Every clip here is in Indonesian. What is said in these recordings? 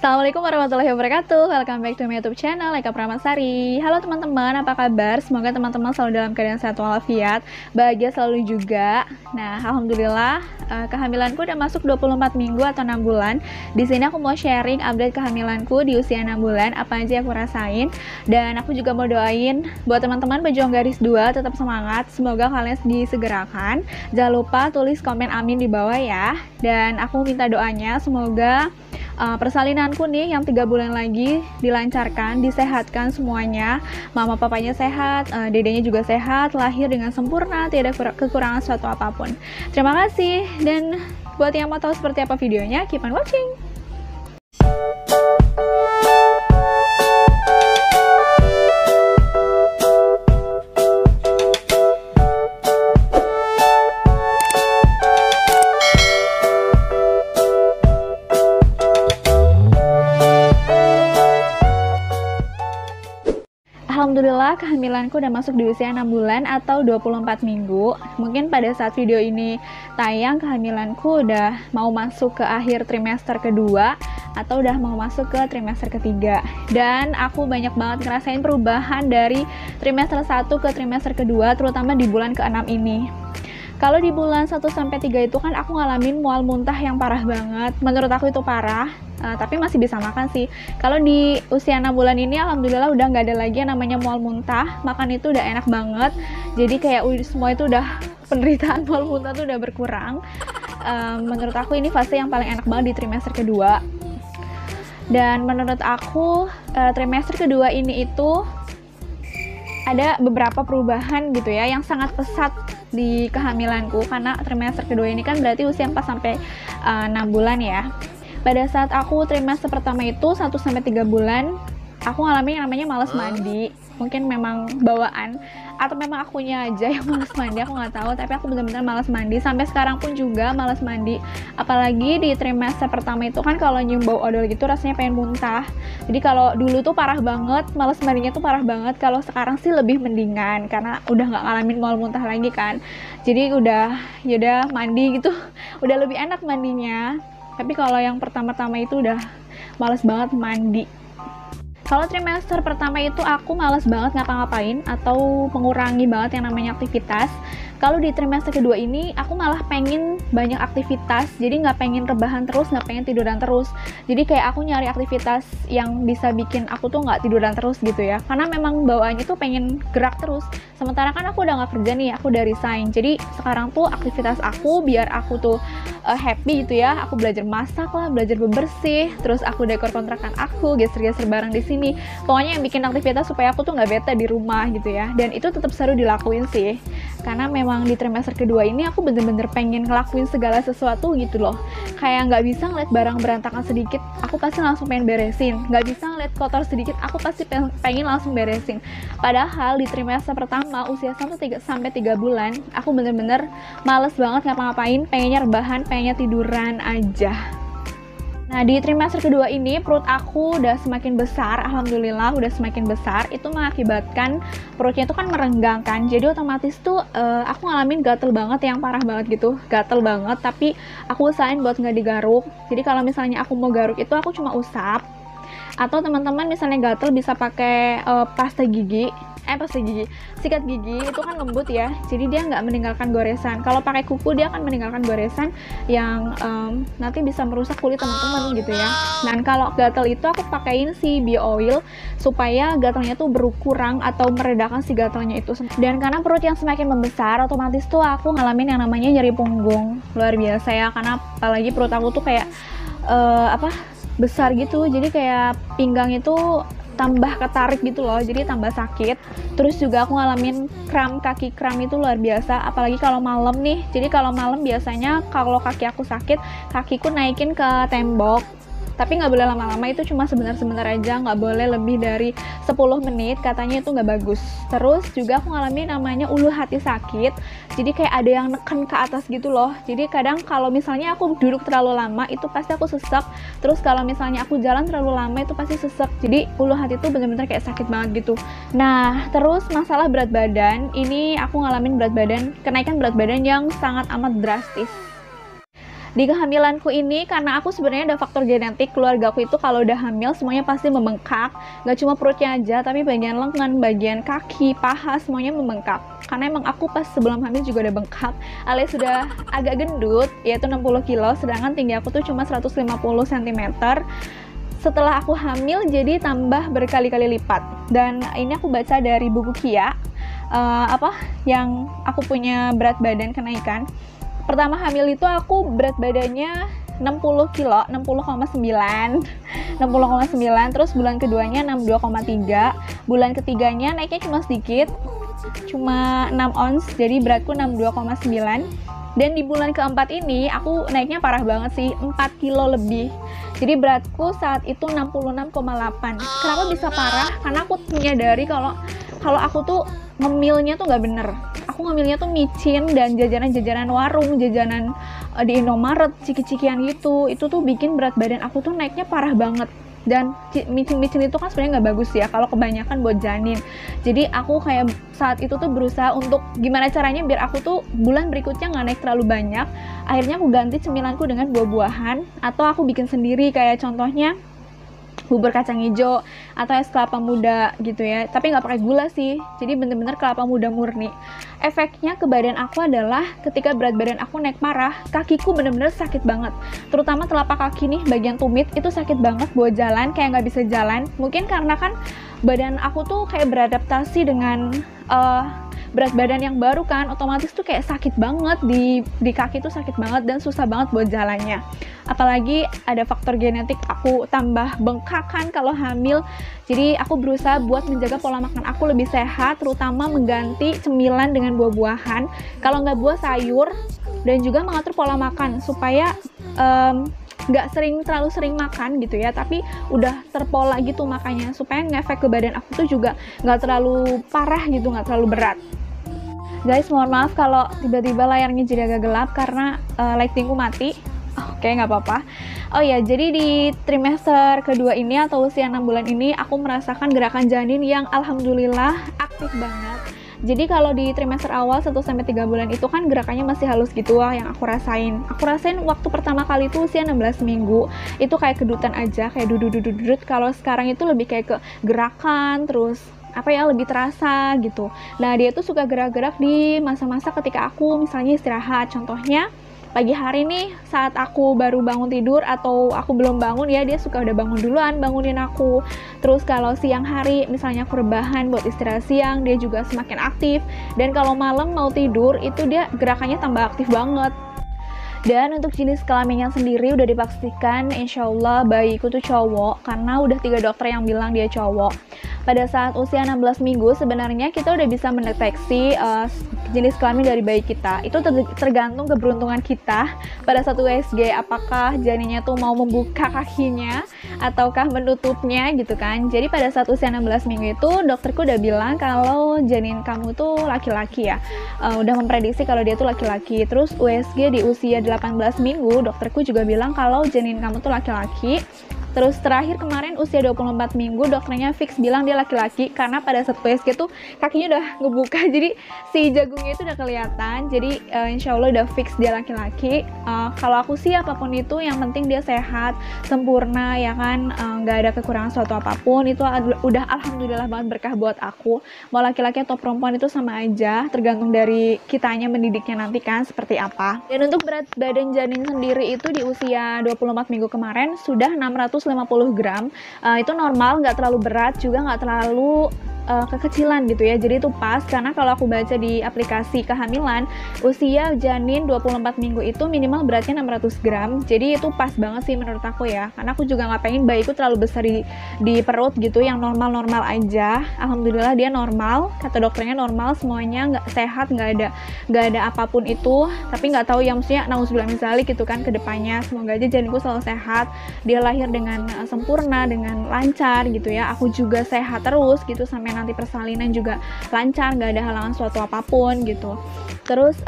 Assalamualaikum warahmatullahi wabarakatuh. Welcome back to my YouTube channel Eka Pramasari. Halo teman-teman, apa kabar? Semoga teman-teman selalu dalam keadaan sehat walafiat, bahagia selalu juga. Nah, alhamdulillah kehamilanku udah masuk 24 minggu atau 6 bulan. Di sini aku mau sharing update kehamilanku di usia 6 bulan, apa aja yang aku rasain. Dan aku juga mau doain buat teman-teman pejuang garis 2 tetap semangat. Semoga kalian disegerakan. Jangan lupa tulis komen amin di bawah ya. Dan aku minta doanya semoga persalinanku nih yang 3 bulan lagi dilancarkan, disehatkan semuanya, mama papanya sehat, dedenya juga sehat, lahir dengan sempurna, tidak kekurangan suatu apapun. Terima kasih, dan buat yang mau tahu seperti apa videonya, keep on watching. Alhamdulillah kehamilanku udah masuk di usia 6 bulan atau 24 minggu. Mungkin pada saat video ini tayang, kehamilanku udah mau masuk ke akhir trimester kedua atau udah mau masuk ke trimester ketiga. Dan aku banyak banget ngerasain perubahan dari trimester 1 ke trimester kedua, terutama di bulan ke-6 ini. Kalau di bulan 1-3 itu kan aku ngalamin mual muntah yang parah banget. Menurut aku itu parah, tapi masih bisa makan sih. Kalau di usia 6 bulan ini alhamdulillah udah nggak ada lagi yang namanya mual muntah. Makan itu udah enak banget. Jadi kayak semua itu udah, penderitaan mual muntah tuh udah berkurang. Menurut aku ini fase yang paling enak banget di trimester kedua. Dan menurut aku trimester kedua ini itu ada beberapa perubahan gitu ya yang sangat pesat di kehamilanku, karena trimester kedua ini kan berarti usia 4-6 bulan ya. Pada saat aku trimester pertama itu 1-3 bulan, aku ngalamin yang namanya malas mandi. Mungkin memang bawaan atau memang akunya aja yang malas mandi, aku nggak tahu, tapi aku benar-benar malas mandi. Sampai sekarang pun juga malas mandi. Apalagi di trimester pertama itu kan kalau nyium bau odol gitu rasanya pengen muntah. Jadi kalau dulu tuh parah banget, malas mandinya tuh parah banget. Kalau sekarang sih lebih mendingan karena udah nggak ngalamin mual muntah lagi kan. Jadi udah yaudah mandi gitu, udah lebih enak mandinya. Tapi kalau yang pertama-tama itu udah males banget mandi. Kalau trimester pertama itu aku males banget ngapa-ngapain atau mengurangi banget yang namanya aktivitas. Kalau di trimester kedua ini aku malah pengen banyak aktivitas, jadi nggak pengen rebahan terus, nggak pengen tiduran terus. Jadi kayak aku nyari aktivitas yang bisa bikin aku tuh nggak tiduran terus gitu ya, karena memang bawaannya tuh pengen gerak terus. Sementara kan aku udah nggak kerja nih, aku udah resign. Jadi sekarang tuh aktivitas aku biar aku tuh happy gitu ya, aku belajar masak lah, belajar bebersih, terus aku dekor kontrakan aku, geser-geser barang di sini. Pokoknya yang bikin aktivitas supaya aku tuh nggak bete di rumah gitu ya. Dan itu tetap seru dilakuin sih, karena memang di trimester kedua ini aku bener-bener pengen ngelakuin segala sesuatu gitu loh. Kayak nggak bisa ngeliat barang berantakan sedikit, aku pasti langsung pengen beresin. Nggak bisa ngeliat kotor sedikit, aku pasti pengen langsung beresin. Padahal di trimester pertama usia 1-3 bulan, aku bener-bener males banget ngapa-ngapain, pengennya rebahan, pengennya tiduran aja. Nah, di trimester kedua ini perut aku udah semakin besar, alhamdulillah udah semakin besar. Itu mengakibatkan perutnya itu kan merenggang kan, jadi otomatis tuh aku ngalamin gatel banget yang parah banget gitu, gatel banget. Tapi aku usahain buat nggak digaruk. Jadi kalau misalnya aku mau garuk itu aku cuma usap. Atau teman-teman misalnya gatel bisa pakai sikat gigi itu kan lembut ya, jadi dia nggak meninggalkan goresan. Kalau pakai kuku dia akan meninggalkan goresan yang nanti bisa merusak kulit teman-teman gitu ya. Dan kalau gatel itu aku pakein si bio oil supaya gatelnya tuh berkurang atau meredakan si gatelnya itu. Dan karena perut yang semakin membesar, otomatis tuh aku ngalamin yang namanya nyeri punggung luar biasa ya, karena apalagi perut aku tuh kayak besar gitu, jadi kayak pinggang itu tambah ketarik gitu loh, jadi tambah sakit. Terus juga aku ngalamin kaki kram itu luar biasa, apalagi kalau malam nih. Jadi kalau malam biasanya kalau kaki aku sakit, kakiku naikin ke tembok. Tapi nggak boleh lama-lama, itu cuma sebentar-sebentar aja, nggak boleh lebih dari 10 menit, katanya itu nggak bagus. Terus juga aku ngalamin namanya ulu hati sakit, jadi kayak ada yang neken ke atas gitu loh. Jadi kadang kalau misalnya aku duduk terlalu lama, itu pasti aku sesek. Terus kalau misalnya aku jalan terlalu lama, itu pasti sesek. Jadi ulu hati itu bener-bener kayak sakit banget gitu. Nah, terus masalah berat badan, ini aku ngalamin kenaikan berat badan yang sangat amat drastis. Di kehamilanku ini, karena aku sebenarnya ada faktor genetik, keluarga aku itu kalau udah hamil semuanya pasti membengkak, nggak cuma perutnya aja, tapi bagian lengan, bagian kaki, paha, semuanya membengkak. Karena emang aku pas sebelum hamil juga udah bengkak, alias sudah agak gendut, yaitu 60 kilo, sedangkan tinggi aku tuh cuma 150 cm. Setelah aku hamil, jadi tambah berkali-kali lipat. Dan ini aku baca dari buku Kia, yang aku punya berat badan kenaikan. Pertama hamil itu aku berat badannya 60 kilo, 60,9, terus bulan keduanya 62,3, bulan ketiganya naiknya cuma sedikit, cuma 6 ons, jadi beratku 62,9, dan di bulan keempat ini aku naiknya parah banget sih, 4 kilo lebih, jadi beratku saat itu 66,8. Kenapa bisa parah? Karena aku menyadari kalau aku tuh ngemilnya tuh nggak bener. Aku ngemilnya tuh micin dan jajanan-jajanan warung, jajanan di Indomaret, ciki-cikian gitu. Itu tuh bikin berat badan aku tuh naiknya parah banget. Dan micin-micin itu kan sebenarnya nggak bagus ya kalau kebanyakan buat janin. Jadi aku kayak saat itu tuh berusaha untuk gimana caranya biar aku tuh bulan berikutnya nggak naik terlalu banyak. Akhirnya aku ganti cemilanku dengan buah-buahan, atau aku bikin sendiri, kayak contohnya bubur kacang hijau atau es kelapa muda gitu ya, tapi nggak pakai gula sih, jadi bener-bener kelapa muda murni. Efeknya ke badan aku adalah ketika berat badan aku naik parah, kakiku bener-bener sakit banget, terutama telapak kaki nih, bagian tumit itu sakit banget buat jalan, kayak nggak bisa jalan. Mungkin karena kan badan aku tuh kayak beradaptasi dengan berat badan yang baru kan, otomatis tuh kayak sakit banget di kaki tuh, sakit banget dan susah banget buat jalannya. Apalagi ada faktor genetik, aku tambah bengkak kan kalau hamil. Jadi aku berusaha buat menjaga pola makan aku lebih sehat, terutama mengganti cemilan dengan buah-buahan, kalau nggak buah sayur, dan juga mengatur pola makan supaya nggak terlalu sering makan gitu ya, tapi udah terpola gitu makanya, supaya ngefek ke badan aku tuh juga nggak terlalu parah gitu, nggak terlalu berat. Guys, mohon maaf kalau tiba-tiba layarnya jadi agak gelap karena lightingku mati. Oke, nggak apa-apa. Oh ya, jadi di trimester kedua ini atau usia 6 bulan ini aku merasakan gerakan janin yang alhamdulillah aktif banget. Jadi kalau di trimester awal 1-3 bulan itu kan gerakannya masih halus gitu yang aku rasain. Aku rasain waktu pertama kali itu usia 16 minggu, itu kayak kedutan aja, kayak dudut-dudut. Kalau sekarang itu lebih kayak ke gerakan, terus lebih terasa gitu. Nah, dia tuh suka gerak-gerak di masa-masa ketika aku misalnya istirahat. Contohnya pagi hari nih, saat aku baru bangun tidur atau aku belum bangun ya, dia suka udah bangun duluan, bangunin aku. Terus kalau siang hari misalnya aku rebahan buat istirahat siang, dia juga semakin aktif. Dan kalau malam mau tidur itu dia gerakannya tambah aktif banget. Dan untuk jenis kelaminnya sendiri udah dipastikan insya Allah bayiku tuh cowok, karena udah 3 dokter yang bilang dia cowok. Pada saat usia 16 minggu sebenarnya kita udah bisa mendeteksi jenis kelamin dari bayi kita. Itu tergantung keberuntungan kita pada saat USG, apakah janinnya tuh mau membuka kakinya ataukah menutupnya gitu kan. Jadi pada saat usia 16 minggu itu dokterku udah bilang kalau janin kamu tuh laki-laki ya, udah memprediksi kalau dia tuh laki-laki. Terus USG di usia 18 minggu dokterku juga bilang kalau janin kamu tuh laki-laki. Terus terakhir kemarin usia 24 minggu dokternya fix bilang dia laki-laki, karena pada saat USG tuh kakinya udah ngebuka, jadi si jagungnya itu udah kelihatan. Jadi insya Allah udah fix dia laki-laki. Kalau aku sih apapun itu yang penting dia sehat, sempurna ya kan, nggak ada kekurangan suatu apapun, itu udah alhamdulillah banget berkah buat aku. Mau laki-laki atau perempuan itu sama aja, tergantung dari kitanya mendidiknya nanti kan seperti apa. Dan untuk berat badan janin sendiri itu di usia 24 minggu kemarin sudah 650 gram. Itu normal, nggak terlalu berat juga nggak terlalu kekecilan gitu ya, jadi itu pas. Karena kalau aku baca di aplikasi kehamilan, usia janin 24 minggu itu minimal beratnya 600 gram, jadi itu pas banget sih menurut aku ya, karena aku juga nggak pengen bayiku terlalu besar di perut gitu, yang normal-normal aja. Alhamdulillah dia normal, kata dokternya normal semuanya, nggak sehat, nggak ada apapun itu. Tapi nggak tahu ya, maksudnya nauzubillah min dzalik gitu kan, kedepannya semoga aja janinku selalu sehat, dia lahir dengan sempurna, dengan lancar gitu ya, aku juga sehat terus gitu sampai nanti persalinan juga lancar, nggak ada halangan suatu apapun gitu. Terus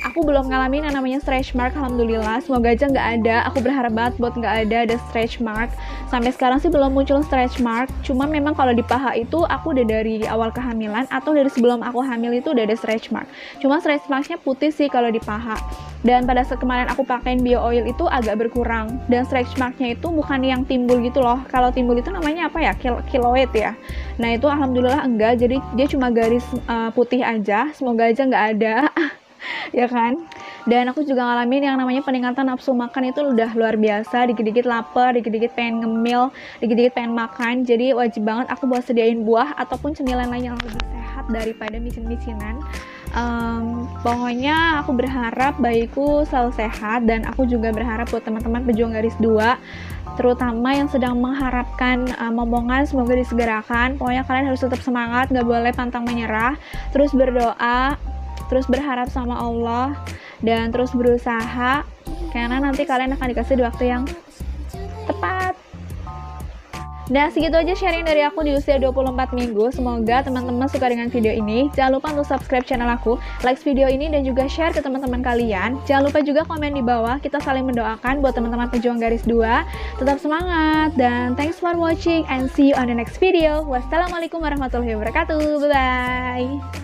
aku belum ngalamin yang namanya stretch mark, alhamdulillah. Semoga aja nggak ada, aku berharap banget buat nggak ada stretch mark. Sampai sekarang sih belum muncul stretch mark, cuma memang kalau di paha itu aku udah dari awal kehamilan atau dari sebelum aku hamil itu udah ada stretch mark. Cuma stretch marknya putih sih kalau di paha. Dan pada saat kemarin aku pakein bio oil itu agak berkurang. Dan stretch marknya itu bukan yang timbul gitu loh. Kalau timbul itu namanya apa ya? Keloid ya. Nah itu alhamdulillah enggak. Jadi dia cuma garis putih aja. Semoga aja nggak ada. Ya kan? Dan aku juga ngalamin yang namanya peningkatan nafsu makan itu udah luar biasa. Dikit-dikit lapar, dikit-dikit pengen ngemil, dikit-dikit pengen makan. Jadi wajib banget aku buat sediain buah ataupun cemilan lain yang lebih sehat daripada micin-micinan. Pokoknya aku berharap bayiku selalu sehat, dan aku juga berharap buat teman-teman pejuang garis 2 terutama yang sedang mengharapkan momongan, semoga disegerakan. Pokoknya kalian harus tetap semangat, gak boleh pantang menyerah, terus berdoa, terus berharap sama Allah, dan terus berusaha, karena nanti kalian akan dikasih di waktu yang tepat. Nah, segitu aja sharing dari aku di usia 24 minggu. Semoga teman-teman suka dengan video ini. Jangan lupa untuk subscribe channel aku, like video ini, dan juga share ke teman-teman kalian. Jangan lupa juga komen di bawah, kita saling mendoakan buat teman-teman pejuang garis 2. Tetap semangat, dan thanks for watching and see you on the next video. Wassalamualaikum warahmatullahi wabarakatuh. Bye-bye.